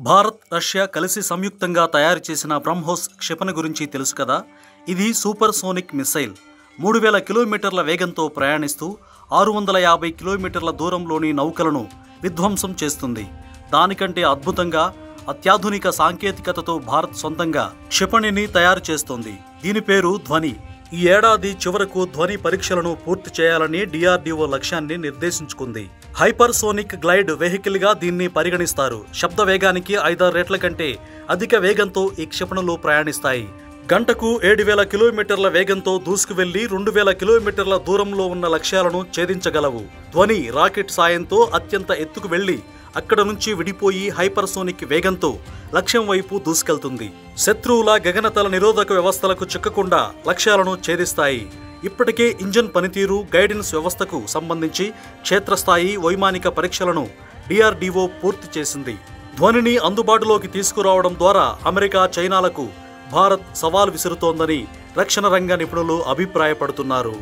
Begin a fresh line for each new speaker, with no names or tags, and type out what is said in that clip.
Bharat, Russia కలిసి సంయుక్తంగా తయారు చేసిన బ్రహ్మోస్ క్షిపణి గురించి తెలుసు కదా. ఇది సూపర్ సోనిక్ మిసైల్. 3000 కిలోమీటర్ల వేగంతో ప్రయాణిస్తూ 650 కిలోమీటర్ల దూరంలోని నౌకలను విధ్వంసం చేస్తుంది. దానికంటే అద్భుతంగా అత్యాధునిక సాంకేతికతతో భారత్ సొంతంగా క్షిపణిని తయారు చేస్తోంది. దీని పేరు ధ్వని. ఈ ఏడాది చివరకు ధ్వని పరీక్షలను పూర్తి చేయాలని DRDO లక్ష్యాన్ని నిర్దేశించుకుంది. హైపర్సోనిక్ గ్లైడ్ వెహికల్ గా దీన్ని పరిగణిస్తారు. శబ్ద వేగానికి 5-6 రెట్ల కంటే అధిక వేగంతో ఈ క్షిపణులు ప్రయాణిస్తాయి. గంటకు 7000 కిలోమీటర్ల వేగంతో దూసుకువెళ్లి 2000 కిలోమీటర్ల దూరంలో ఉన్న లక్ష్యాలను ఛేదించగలవు. ధ్వని రాకెట్ సాయంతో అత్యంత ఎత్తుకు వెళ్లి అక్కడ నుంచి విడిపోయి హైపర్సోనిక్ వేగంతో లక్ష్యం వైపు దూసుకెళ్తుంది. శత్రువుల గగనతల నిరోధక వ్యవస్థలకు చిక్కకుండా లక్ష్యాలను ఛేదిస్తాయి. ఇప్పటికే ఇంజన్ పనితీరు, గైడెన్స్ వ్యవస్థకు సంబంధించి క్షేత్రస్థాయి వైమానిక పరీక్షలను DRDO పూర్తి చేసింది. ధ్వనిని అందుబాటులోకి తీసుకురావడం ద్వారా అమెరికా, చైనాలకు భారత్ సవాల్ విసురుతోందని రక్షణ రంగ నిపుణులు అభిప్రాయపడుతున్నారు.